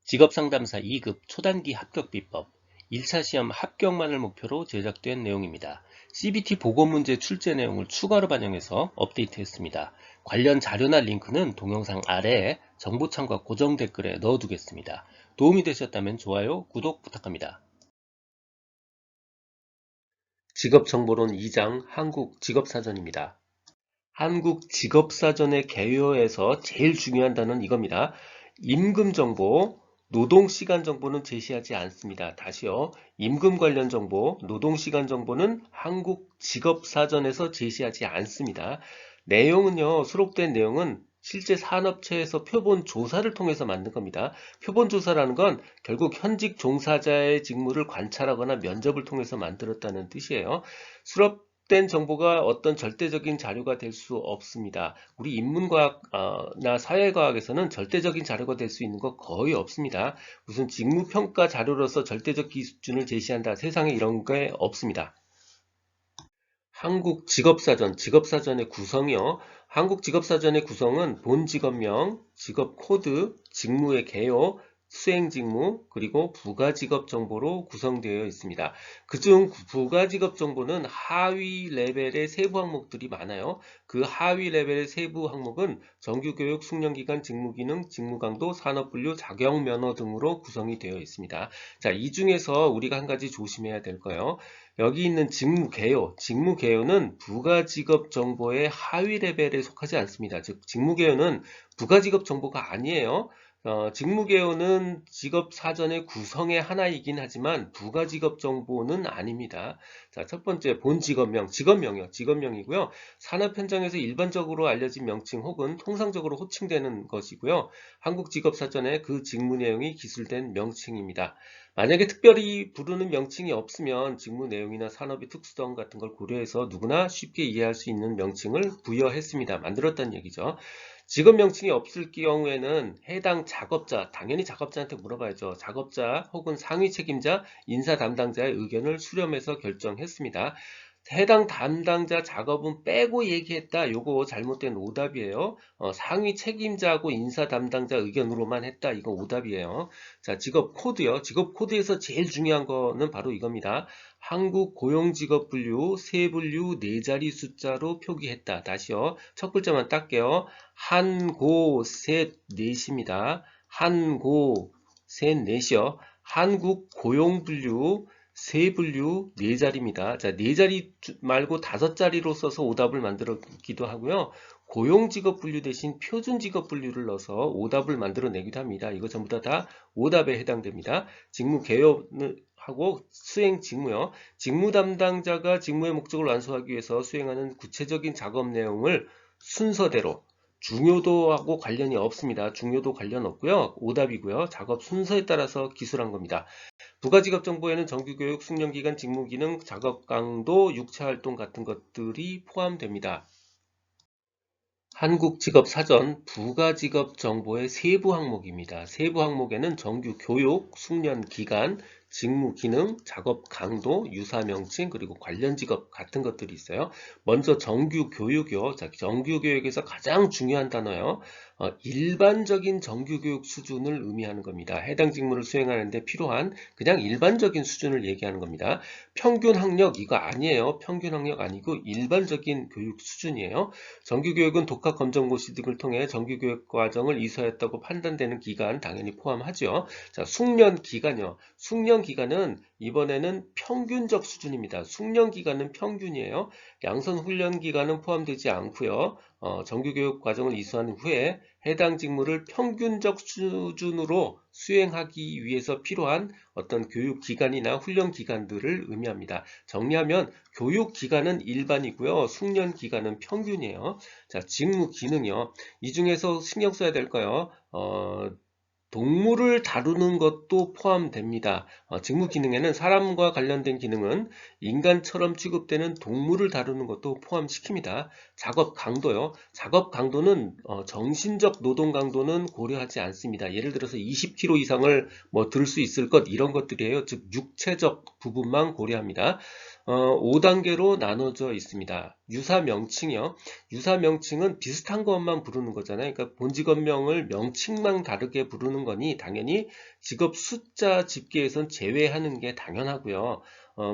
직업상담사 2급 초단기 합격 비법 1차 시험 합격만을 목표로 제작된 내용입니다. CBT 보고문제 출제 내용을 추가로 반영해서 업데이트했습니다. 관련 자료나 링크는 동영상 아래에 정보창과 고정 댓글에 넣어두겠습니다. 도움이 되셨다면 좋아요, 구독 부탁합니다. 직업정보론 2장 한국직업사전입니다. 한국직업사전의 개요에서 제일 중요한 단어는 이겁니다. 임금정보, 노동시간 정보는 제시하지 않습니다. 다시요. 임금 관련 정보, 노동시간 정보는 한국직업사전에서 제시하지 않습니다. 내용은요, 수록된 내용은 실제 산업체에서 표본 조사를 통해서 만든 겁니다. 표본 조사라는 건 결국 현직 종사자의 직무를 관찰하거나 면접을 통해서 만들었다는 뜻이에요. 수록된 정보가 어떤 절대적인 자료가 될 수 없습니다. 우리 인문과학나 사회과학에서는 절대적인 자료가 될 수 있는 거 거의 없습니다. 무슨 직무평가 자료로서 절대적 기준을 제시한다. 세상에 이런 게 없습니다. 한국직업사전, 직업사전의 구성이요. 한국직업사전의 구성은 본직업명, 직업코드, 직무의 개요, 수행직무, 그리고 부가직업 정보로 구성되어 있습니다. 그중 부가직업 정보는 하위 레벨의 세부 항목들이 많아요. 그 하위 레벨의 세부 항목은 정규교육, 숙련기간, 직무기능, 직무강도, 산업분류, 자격면허 등으로 구성이 되어 있습니다. 자, 이 중에서 우리가 한 가지 조심해야 될 거예요. 여기 있는 직무개요, 직무개요는 부가직업 정보의 하위 레벨에 속하지 않습니다. 즉, 직무개요는 부가직업 정보가 아니에요. 직무개요는 직업사전의 구성의 하나이긴 하지만 부가직업 정보는 아닙니다. 자, 첫 번째 본직업명, 직업명이요. 직업명이고요. 산업 현장에서 일반적으로 알려진 명칭 혹은 통상적으로 호칭되는 것이고요. 한국직업사전에 그 직무 내용이 기술된 명칭입니다. 만약에 특별히 부르는 명칭이 없으면 직무 내용이나 산업의 특수성 같은 걸 고려해서 누구나 쉽게 이해할 수 있는 명칭을 부여했습니다. 만들었다는 얘기죠. 직업 명칭이 없을 경우에는 해당 작업자, 당연히 작업자한테 물어봐야죠. 작업자 혹은 상위 책임자, 인사 담당자의 의견을 수렴해서 결정했습니다. 해당 담당자 작업은 빼고 얘기했다. 요거 잘못된 오답이에요. 상위 책임자하고 인사 담당자 의견으로만 했다. 이거 오답이에요. 자, 직업 코드요. 직업 코드에서 제일 중요한 거는 바로 이겁니다. 한국 고용직업분류 세분류 4자리 숫자로 표기했다. 다시요. 첫 글자만 딸게요. 한고 셋 넷입니다. 한고 셋 넷이요. 한국 고용분류 세분류 4자리입니다. 자, 4자리 말고 5자리로 써서 오답을 만들기도 하고요. 고용직업 분류 대신 표준직업 분류를 넣어서 오답을 만들어내기도 합니다. 이거 전부 다 오답에 해당됩니다. 직무 개요하고 수행 직무요. 직무 담당자가 직무의 목적을 완수하기 위해서 수행하는 구체적인 작업 내용을 순서대로 중요도하고 관련이 없습니다. 중요도 관련 없고요. 오답이고요. 작업 순서에 따라서 기술한 겁니다. 부가직업 정보에는 정규교육, 숙련기간, 직무기능, 작업강도, 육체활동 같은 것들이 포함됩니다. 한국직업사전 부가직업 정보의 세부 항목입니다. 세부 항목에는 정규교육, 숙련기간, 직무기능, 작업강도, 유사명칭, 그리고 관련 직업 같은 것들이 있어요. 먼저 정규교육이요. 자, 정규교육에서 가장 중요한 단어요. 일반적인 정규교육 수준을 의미하는 겁니다. 해당 직무를 수행하는데 필요한 그냥 일반적인 수준을 얘기하는 겁니다. 평균 학력 이거 아니에요. 평균 학력 아니고 일반적인 교육 수준이에요. 정규교육은 독학검정고시 등을 통해 정규교육 과정을 이수하였다고 판단되는 기간 당연히 포함하죠. 자, 숙련기간요. 숙련기간은 이번에는 평균적 수준입니다. 숙련기간은 평균이에요. 양선훈련기간은 포함되지 않고요. 정규교육 과정을 이수한 후에 해당 직무를 평균적 수준으로 수행하기 위해서 필요한 어떤 교육기간이나 훈련기간들을 의미합니다. 정리하면 교육기간은 일반이고요. 숙련기간은 평균이에요. 자, 직무 기능이요. 이 중에서 신경 써야 될까요? 동물을 다루는 것도 포함됩니다. 직무 기능에는 사람과 관련된 기능은 인간처럼 취급되는 동물을 다루는 것도 포함시킵니다. 작업 강도요. 작업 강도는 정신적 노동 강도는 고려하지 않습니다. 예를 들어서 20kg 이상을 들 수 있을 것 이런 것들이에요. 즉 육체적 부분만 고려합니다. 5단계로 나눠져 있습니다. 유사 명칭이요. 유사 명칭은 비슷한 것만 부르는 거잖아요. 그러니까 본직업명을 명칭만 다르게 부르는 거니 당연히 직업 숫자 집계에선 제외하는 게 당연하고요.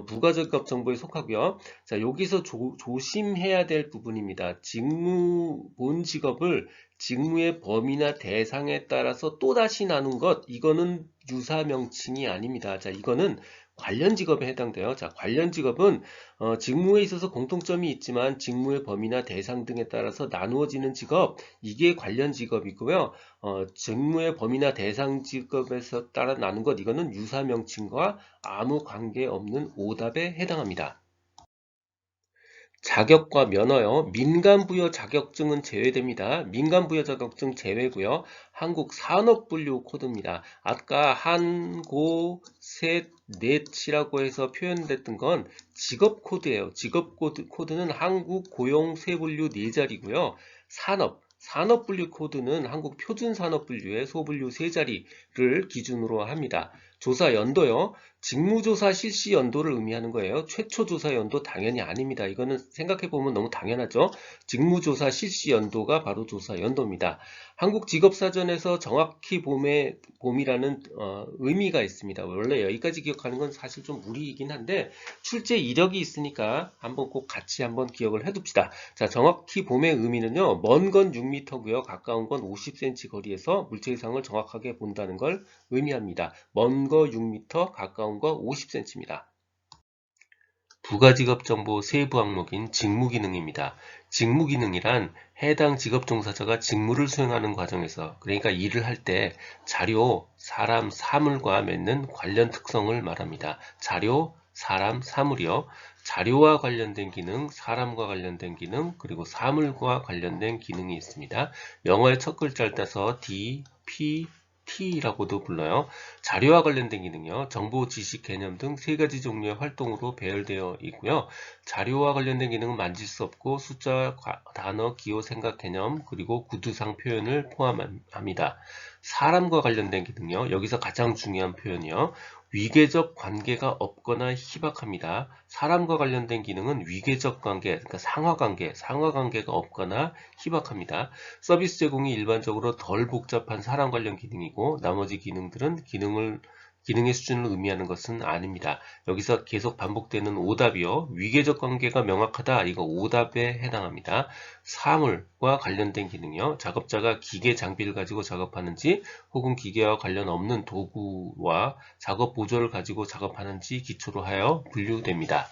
부가직업 정보에 속하고요. 자, 여기서 조심해야 될 부분입니다. 본 직업을 직무의 범위나 대상에 따라서 또다시 나눈 것, 이거는 유사 명칭이 아닙니다. 자, 이거는 관련 직업에 해당돼요. 자, 관련 직업은 직무에 있어서 공통점이 있지만 직무의 범위나 대상 등에 따라서 나누어지는 직업, 이게 관련 직업이고요. 직무의 범위나 대상 직업에서 따라 나눈 것, 이거는 유사 명칭과 아무 관계없는 오답에 해당합니다. 자격과 면허요. 민간부여 자격증은 제외됩니다. 민간부여 자격증 제외고요. 한국 산업분류 코드입니다. 아까 한, 고, 셋, 넷이라고 해서 표현됐던 건 직업 코드예요. 직업 코드는 한국 고용 세분류 4자리고요. 산업분류 코드는 한국 표준산업분류의 소분류 3자리를 기준으로 합니다. 조사 연도요. 직무조사 실시 연도를 의미하는 거예요. 최초 조사 연도 당연히 아닙니다. 이거는 생각해보면 너무 당연하죠. 직무조사 실시 연도가 바로 조사 연도입니다. 한국직업사전에서 정확히 봄이라는 의미가 있습니다. 원래 여기까지 기억하는 건 사실 좀 무리이긴 한데 출제 이력이 있으니까 한번 꼭 같이 한번 기억을 해둡시다. 자, 정확히 봄의 의미는요. 먼 건 6m고요. 가까운 건 50cm 거리에서 물체이상을 정확하게 본다는 걸 의미합니다. 먼 거 6m, 가까운 거 50cm입니다. 부가직업 정보 세부 항목인 직무기능입니다. 직무기능이란 해당 직업 종사자가 직무를 수행하는 과정에서, 그러니까 일을 할 때 자료, 사람, 사물과 맺는 관련 특성을 말합니다. 자료, 사람, 사물이요. 자료와 관련된 기능, 사람과 관련된 기능, 그리고 사물과 관련된 기능이 있습니다. 영어의 첫 글자를 따서 D, P, T라고도 불러요. 자료와 관련된 기능이요. 정보, 지식, 개념 등 3가지 종류의 활동으로 배열되어 있고요. 자료와 관련된 기능은 만질 수 없고 숫자, 단어, 기호, 생각, 개념, 그리고 구두상 표현을 포함합니다. 사람과 관련된 기능이요. 여기서 가장 중요한 표현이요. 위계적 관계가 없거나 희박합니다. 사람과 관련된 기능은 위계적 관계, 그러니까 상하관계가 없거나 희박합니다. 서비스 제공이 일반적으로 덜 복잡한 사람 관련 기능이고 나머지 기능들은 기능의 수준을 의미하는 것은 아닙니다. 여기서 계속 반복되는 오답이요. 위계적 관계가 명확하다. 이거 오답에 해당합니다. 사물과 관련된 기능이요. 작업자가 기계 장비를 가지고 작업하는지 혹은 기계와 관련 없는 도구와 작업 보조를 가지고 작업하는지 기초로 하여 분류됩니다.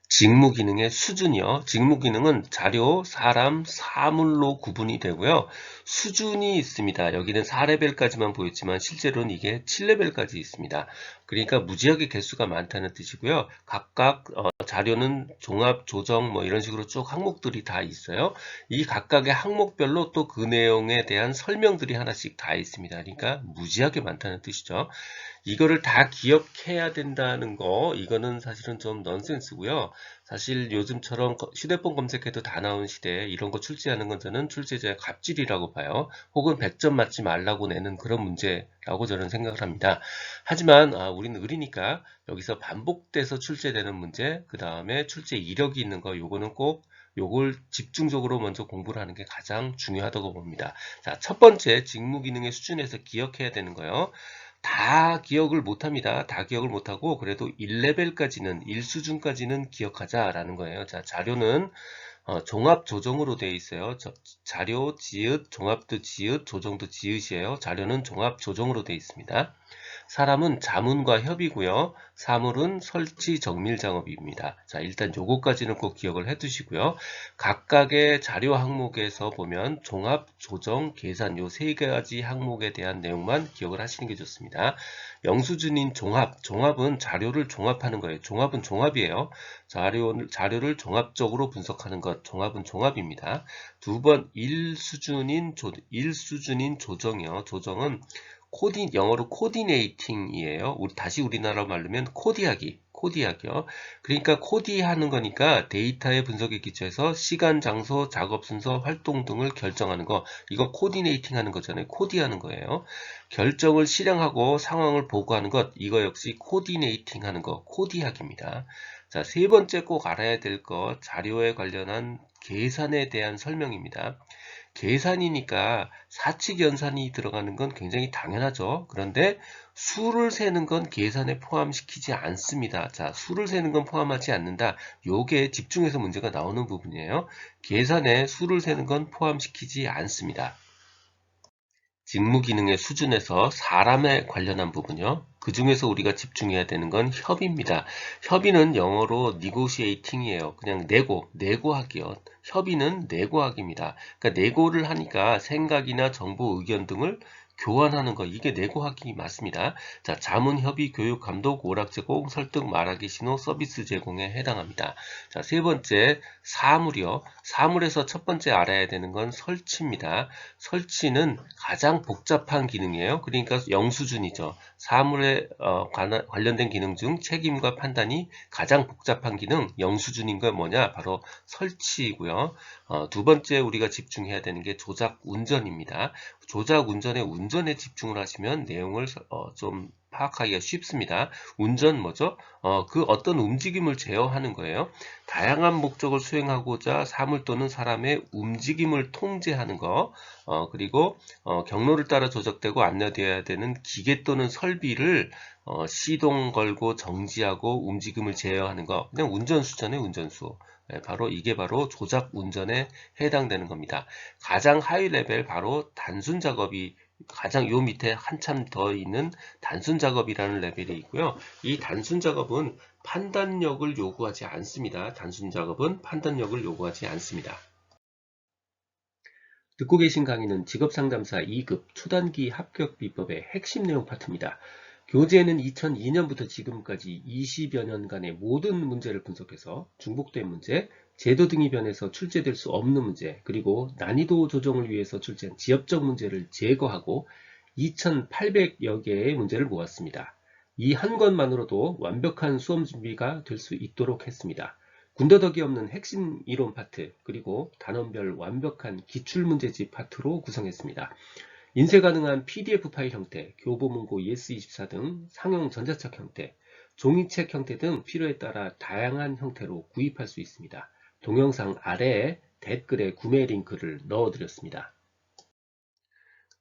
직무 기능의 수준이요. 직무 기능은 자료, 사람, 사물로 구분이 되고요. 수준이 있습니다. 여기는 4레벨까지만 보였지만 실제로는 이게 7레벨까지 있습니다. 그러니까 무지하게 개수가 많다는 뜻이고요. 각각 자료는 종합, 조정 뭐 이런 식으로 쭉 항목들이 다 있어요. 이 각각의 항목별로 또 그 내용에 대한 설명들이 하나씩 다 있습니다. 그러니까 무지하게 많다는 뜻이죠. 이거를 다 기억해야 된다는 거, 이거는 사실은 좀 넌센스고요. 사실 요즘처럼 휴대폰 검색해도 다 나온 시대에 이런 거 출제하는 건 저는 출제자의 갑질이라고 봐요. 혹은 100점 맞지 말라고 내는 그런 문제라고 저는 생각을 합니다. 하지만 우리는 의리니까 여기서 반복돼서 출제되는 문제, 그 다음에 출제 이력이 있는 거, 요거는 꼭 요걸 집중적으로 먼저 공부를 하는 게 가장 중요하다고 봅니다. 자, 첫 번째 직무 기능의 수준에서 기억해야 되는 거요. 다 기억을 못합니다. 다 기억을 못하고 그래도 1레벨까지는 1수준까지는 기억하자라는 거예요. 자, 자료는 종합 조정으로 되어 있어요. 자료, 지읒, 종합도 지읒, 조정도 지읒이에요. 자료는 종합 조정으로 되어 있습니다. 사람은 자문과 협이고요. 사물은 설치 정밀 작업입니다. 자, 일단 요거까지는 꼭 기억을 해 두시고요. 각각의 자료 항목에서 보면 종합, 조정, 계산 요 3가지 항목에 대한 내용만 기억을 하시는 게 좋습니다. 영수증인 종합은 자료를 종합하는 거예요. 종합은 종합이에요. 자료를 종합적으로 분석하는 것, 종합은 종합입니다. 두 번, 1수준인 조정이요. 조정은 영어로 코디네이팅이에요. 다시 우리나라로 말하면 코디하기. 코디하기요. 그러니까 코디하는 거니까 데이터의 분석에 기초해서 시간, 장소, 작업 순서, 활동 등을 결정하는 거. 이거 코디네이팅 하는 거잖아요. 코디하는 거예요. 결정을 실행하고 상황을 보고하는 것. 이거 역시 코디네이팅 하는 거. 코디하기입니다. 자, 세 번째 꼭 알아야 될 것. 자료에 관련한 계산에 대한 설명입니다. 계산이니까 사칙 연산이 들어가는 건 굉장히 당연하죠. 그런데 수를 세는 건 계산에 포함시키지 않습니다. 자, 수를 세는 건 포함하지 않는다. 요게 집중해서 문제가 나오는 부분이에요. 계산에 수를 세는 건 포함시키지 않습니다. 직무 기능의 수준에서 사람에 관련한 부분이요. 그 중에서 우리가 집중해야 되는 건 협의입니다. 협의는 영어로 negotiating이에요. 그냥 내고하기요. 협의는 내고하기입니다. 그러니까 내고를 하니까 생각이나 정보, 의견 등을 교환하는 거, 이게 내고하기 맞습니다. 자, 자문, 협의, 교육, 감독, 오락 제공, 설득, 말하기, 신호, 서비스 제공에 해당합니다. 자, 세 번째, 사물이요. 사물에서 첫 번째 알아야 되는 건 설치입니다. 설치는 가장 복잡한 기능이에요. 그러니까 영수준이죠. 사물에 관련된 기능 중 책임과 판단이 가장 복잡한 기능, 영수준인 건 뭐냐? 바로 설치이고요. 두 번째 우리가 집중해야 되는 게 조작 운전입니다. 조작 운전에 집중을 하시면 내용을 좀 파악하기가 쉽습니다. 운전 뭐죠? 그 어떤 움직임을 제어하는 거예요. 다양한 목적을 수행하고자 사물 또는 사람의 움직임을 통제하는 거, 그리고 경로를 따라 조작되고 안내되어야 되는 기계 또는 설비를 시동 걸고 정지하고 움직임을 제어하는 거, 그냥 운전수잖아요, 운전수. 네, 바로 이게 바로 조작 운전에 해당되는 겁니다. 가장 하위 레벨 바로 단순 작업이 가장 요 밑에 한참 더 있는 단순 작업이라는 레벨이 있고요. 이 단순 작업은 판단력을 요구하지 않습니다. 단순 작업은 판단력을 요구하지 않습니다. 듣고 계신 강의는 직업상담사 2급 초단기 합격 비법의 핵심 내용 파트입니다. 교재에는 2002년부터 지금까지 20여 년간의 모든 문제를 분석해서 중복된 문제, 제도 등이 변해서 출제될 수 없는 문제, 그리고 난이도 조정을 위해서 출제한 지엽적 문제를 제거하고 2,800여 개의 문제를 모았습니다. 이 한 권만으로도 완벽한 수험 준비가 될 수 있도록 했습니다. 군더더기 없는 핵심 이론 파트, 그리고 단원별 완벽한 기출문제집 파트로 구성했습니다. 인쇄 가능한 PDF 파일 형태, 교보문고 ES24 등 상용 전자책 형태, 종이책 형태 등 필요에 따라 다양한 형태로 구입할 수 있습니다. 동영상 아래에 댓글에 구매 링크를 넣어드렸습니다.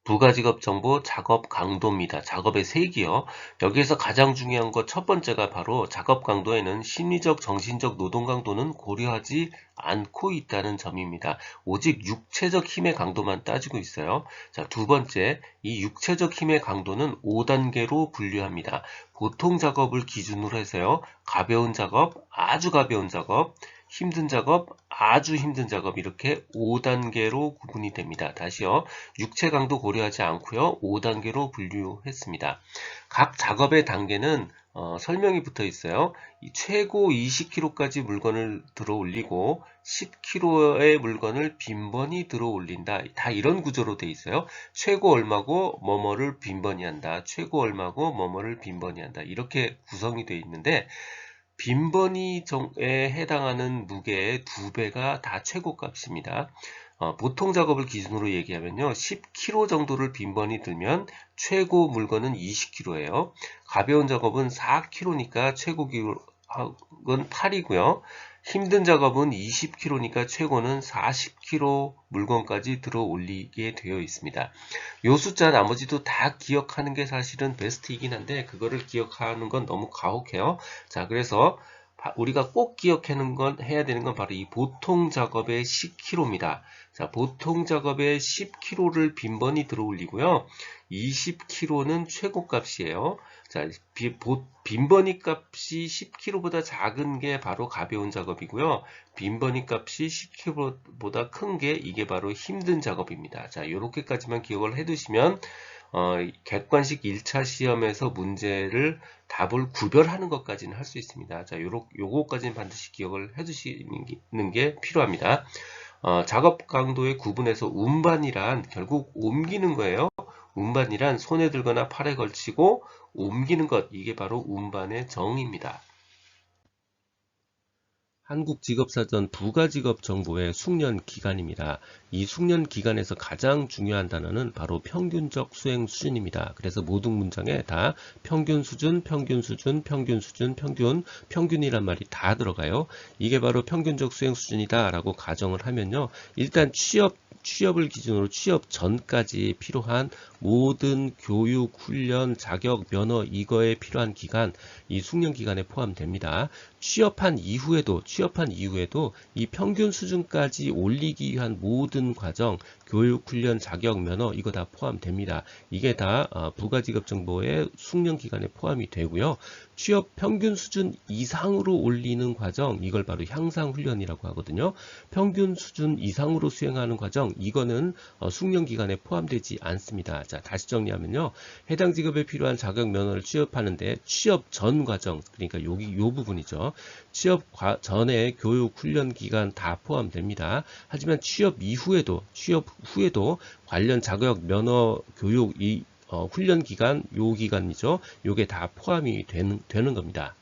부가직업 정보 작업 강도입니다. 작업의 세기요. 여기에서 가장 중요한 것 첫 번째가 바로 작업 강도에는 심리적, 정신적 노동 강도는 고려하지 않고 있다는 점입니다. 오직 육체적 힘의 강도만 따지고 있어요. 자, 두 번째, 이 육체적 힘의 강도는 5단계로 분류합니다. 보통 작업을 기준으로 해서요. 가벼운 작업, 아주 가벼운 작업, 힘든 작업, 아주 힘든 작업, 이렇게 5단계로 구분이 됩니다. 다시요. 육체 강도 고려하지 않고요. 5단계로 분류했습니다. 각 작업의 단계는 설명이 붙어 있어요. 최고 20kg까지 물건을 들어 올리고 10kg의 물건을 빈번히 들어 올린다. 다 이런 구조로 되어 있어요. 최고 얼마고 뭐뭐를 빈번히 한다. 최고 얼마고 뭐뭐를 빈번히 한다. 이렇게 구성이 되어 있는데 빈번히에 해당하는 무게의 2배가 다 최고값입니다. 보통 작업을 기준으로 얘기하면요. 10kg 정도를 빈번히 들면 최고 물건은 20kg예요. 가벼운 작업은 4kg니까 최고 기록은 8이고요. 힘든 작업은 20kg니까 최고는 40kg 물건까지 들어 올리게 되어 있습니다. 요 숫자 나머지도 다 기억하는 게 사실은 베스트이긴 한데 그거를 기억하는 건 너무 가혹해요. 자, 그래서 우리가 꼭 해야 되는 건 바로 이 보통 작업의 10kg입니다. 자, 보통 작업의 10kg를 빈번히 들어 올리고요. 20kg는 최고값이에요. 자, 빈번히 값이 10kg보다 작은 게 바로 가벼운 작업이고요. 빈번히 값이 10kg보다 큰 게 이게 바로 힘든 작업입니다. 자, 요렇게까지만 기억을 해두시면 객관식 1차 시험에서 문제를 답을 구별하는 것까지는 할 수 있습니다. 자, 요거까지는 반드시 기억을 해두시는 게 필요합니다. 작업 강도의 구분에서 운반이란 결국 옮기는 거예요. 운반이란 손에 들거나 팔에 걸치고 옮기는 것, 이게 바로 운반의 정의입니다. 한국직업사전 부가직업정보의 숙련기간입니다. 이 숙련기간에서 가장 중요한 단어는 바로 평균적 수행 수준입니다. 그래서 모든 문장에 다 평균 수준, 평균 수준, 평균 수준, 평균이란 말이 다 들어가요. 이게 바로 평균적 수행 수준이다 라고 가정을 하면요. 일단 취업을 기준으로 취업 전까지 필요한 모든 교육, 훈련, 자격, 면허 이거에 필요한 기간, 이 숙련기간에 포함됩니다. 취업한 이후에도 이 평균 수준까지 올리기 위한 모든 과정, 교육, 훈련, 자격, 면허 이거 다 포함됩니다. 이게 다 부가직업정보의 숙련기간에 포함이 되고요. 취업 평균 수준 이상으로 올리는 과정, 이걸 바로 향상훈련이라고 하거든요. 평균 수준 이상으로 수행하는 과정, 이거는 숙련기간에 포함되지 않습니다. 자, 다시 정리하면요. 해당 직업에 필요한 자격 면허를 취업하는데 취업 전 과정, 그러니까 요 부분이죠. 취업 전에 교육, 훈련 기간 다 포함됩니다. 하지만 취업 후에도 관련 자격, 면허, 교육, 훈련 기간, 요 기간이죠. 요게 다 포함이 되는 겁니다.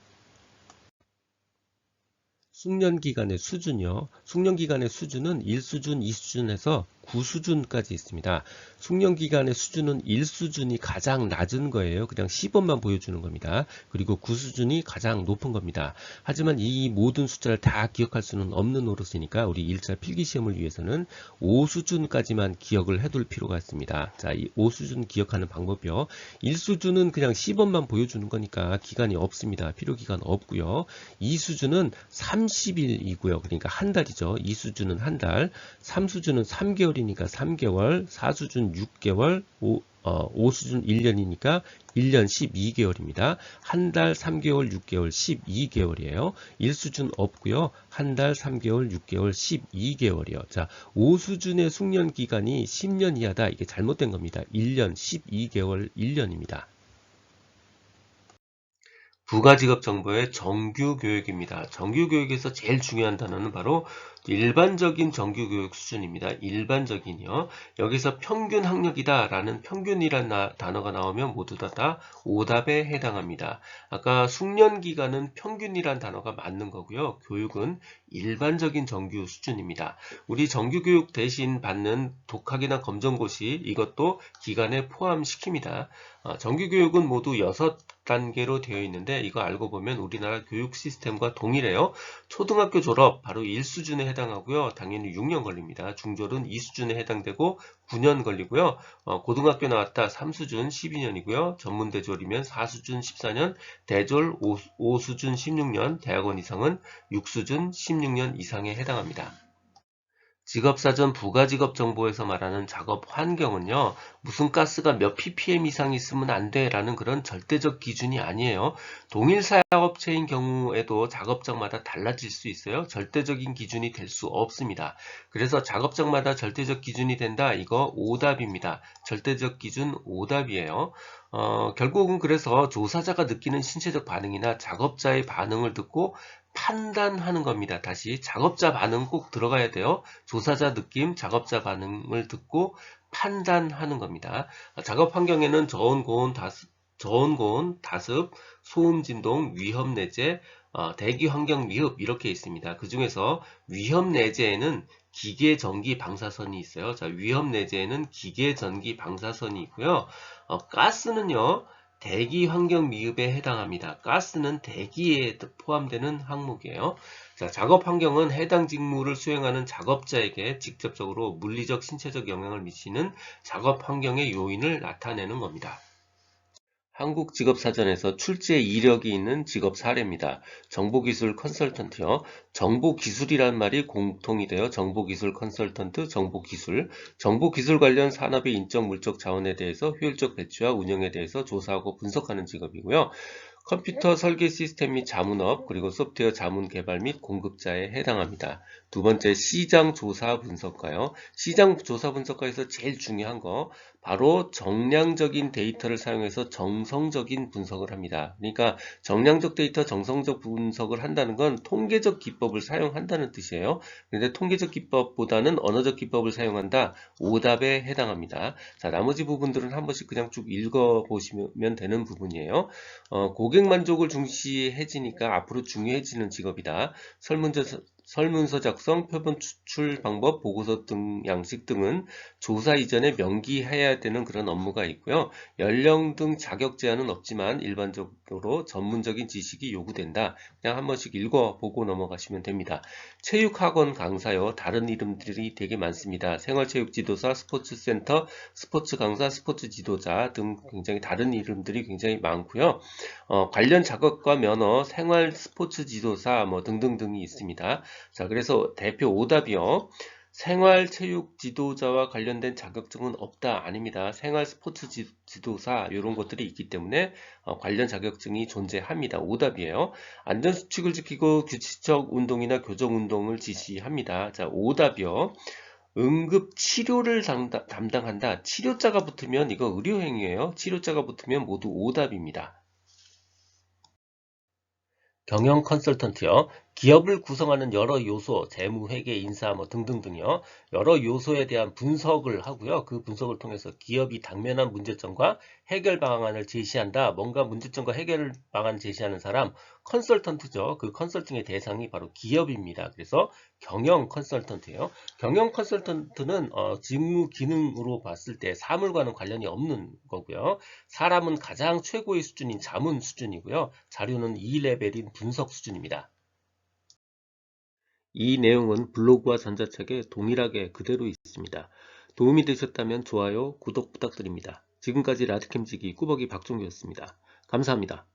숙련기간의 수준이요. 숙련기간의 수준은 1수준, 2수준에서 9수준까지 있습니다. 숙련기간의 수준은 1수준이 가장 낮은 거예요. 그냥 시범만 보여주는 겁니다. 그리고 9수준이 가장 높은 겁니다. 하지만 이 모든 숫자를 다 기억할 수는 없는 노릇이니까 우리 1차 필기시험을 위해서는 5수준까지만 기억을 해둘 필요가 있습니다. 자, 이 5수준 기억하는 방법이요. 1수준은 그냥 시범만 보여주는 거니까 기간이 없습니다. 필요기간 없고요. 2수준은 30일이고요. 그러니까 한 달이죠. 2수준은 한 달, 3수준은 3개월이니까 3개월, 4수준 6개월, 5수준 1년이니까 1년 12개월입니다. 한 달, 3개월, 6개월, 12개월이에요. 1수준 없고요. 한 달, 3개월, 6개월, 12개월이요. 자, 5수준의 숙련 기간이 10년 이하다. 이게 잘못된 겁니다. 1년, 12개월, 1년입니다. 부가직업정보의 정규교육입니다. 정규교육에서 제일 중요한 단어는 바로 일반적인 정규교육 수준입니다. 일반적인이요. 여기서 평균 학력이다 라는 평균이란 단어가 나오면 모두 다 오답에 해당합니다. 아까 숙련기간은 평균이란 단어가 맞는 거고요. 교육은 일반적인 정규 수준입니다. 우리 정규교육 대신 받는 독학이나 검정고시 이것도 기간에 포함시킵니다. 정규교육은 모두 6단계로 되어 있는데 이거 알고 보면 우리나라 교육 시스템과 동일해요. 초등학교 졸업 바로 1수준에 해당하고요. 당연히 6년 걸립니다. 중졸은 2수준에 해당되고 9년 걸리고요. 고등학교 나왔다 3수준 12년이고요. 전문대졸이면 4수준 14년, 대졸 5수준 16년, 대학원 이상은 6수준 16년 이상에 해당합니다. 직업사전 부가직업정보에서 말하는 작업 환경은요, 무슨 가스가 몇 ppm 이상 있으면 안 돼 라는 그런 절대적 기준이 아니에요. 동일 사업체인 경우에도 작업장마다 달라질 수 있어요. 절대적인 기준이 될 수 없습니다. 그래서 작업장마다 절대적 기준이 된다. 이거 오답입니다. 절대적 기준 오답이에요. 결국은 그래서 조사자가 느끼는 신체적 반응이나 작업자의 반응을 듣고 판단하는 겁니다. 다시 작업자 반응 꼭 들어가야 돼요. 조사자 느낌, 작업자 반응을 듣고 판단하는 겁니다. 작업 환경에는 저온, 고온, 다습, 소음, 진동, 위험 내재, 대기 환경 미흡 이렇게 있습니다. 그 중에서 위험 내재에는 기계 전기 방사선이 있어요. 자, 위험 내재에는 기계 전기 방사선이 있고요. 가스는요. 대기 환경 미흡에 해당합니다. 가스는 대기에 포함되는 항목이에요. 자, 작업 환경은 해당 직무를 수행하는 작업자에게 직접적으로 물리적, 신체적 영향을 미치는 작업 환경의 요인을 나타내는 겁니다. 한국직업사전에서 출제 이력이 있는 직업 사례입니다. 정보기술 컨설턴트요. 정보기술이란 말이 공통이 되어 정보기술 컨설턴트, 정보기술. 정보기술 관련 산업의 인적, 물적 자원에 대해서 효율적 배치와 운영에 대해서 조사하고 분석하는 직업이고요. 컴퓨터 설계 시스템 및 자문업, 그리고 소프트웨어 자문 개발 및 공급자에 해당합니다. 두 번째, 시장 조사 분석가요. 시장 조사 분석가에서 제일 중요한 거, 바로 정량적인 데이터를 사용해서 정성적인 분석을 합니다. 그러니까 정량적 데이터, 정성적 분석을 한다는 건 통계적 기법을 사용한다는 뜻이에요. 그런데 통계적 기법보다는 언어적 기법을 사용한다. 오답에 해당합니다. 자, 나머지 부분들은 한 번씩 그냥 쭉 읽어보시면 되는 부분이에요. 고객 만족을 중시해지니까 앞으로 중요해지는 직업이다. 설문서 작성, 표본 추출 방법, 보고서 등 양식 등은 조사 이전에 명기해야 되는 그런 업무가 있고요. 연령 등 자격 제한은 없지만 일반적으로 전문적인 지식이 요구된다. 그냥 한 번씩 읽어보고 넘어가시면 됩니다. 체육학원 강사요. 다른 이름들이 되게 많습니다. 생활체육 지도사, 스포츠센터, 스포츠 강사, 스포츠 지도자 등 굉장히 다른 이름들이 굉장히 많고요. 관련 자격과 면허, 생활 스포츠 지도사 뭐 등등등이 있습니다. 자, 그래서 대표 오답이요. 생활 체육 지도자와 관련된 자격증은 없다. 아닙니다. 생활 스포츠 지도사 이런 것들이 있기 때문에 관련 자격증이 존재합니다. 오답이에요. 안전수칙을 지키고 규칙적 운동이나 교정 운동을 지시합니다. 자, 오답이요. 응급 치료를 담당한다. 치료자가 붙으면 이거 의료행위예요. 치료자가 붙으면 모두 오답입니다. 경영 컨설턴트요. 기업을 구성하는 여러 요소, 재무, 회계, 인사 뭐 등등등요. 여러 요소에 대한 분석을 하고요. 그 분석을 통해서 기업이 당면한 문제점과 해결 방안을 제시한다. 뭔가 문제점과 해결 방안을 제시하는 사람, 컨설턴트죠. 그 컨설팅의 대상이 바로 기업입니다. 그래서 경영 컨설턴트예요. 경영 컨설턴트는 직무 기능으로 봤을 때 사물과는 관련이 없는 거고요. 사람은 가장 최고의 수준인 자문 수준이고요. 자료는 2레벨인 분석 수준입니다. 이 내용은 블로그와 전자책에 동일하게 그대로 있습니다. 도움이 되셨다면 좋아요, 구독 부탁드립니다. 지금까지 라드캠지기 꾸벅이 박종규였습니다. 감사합니다.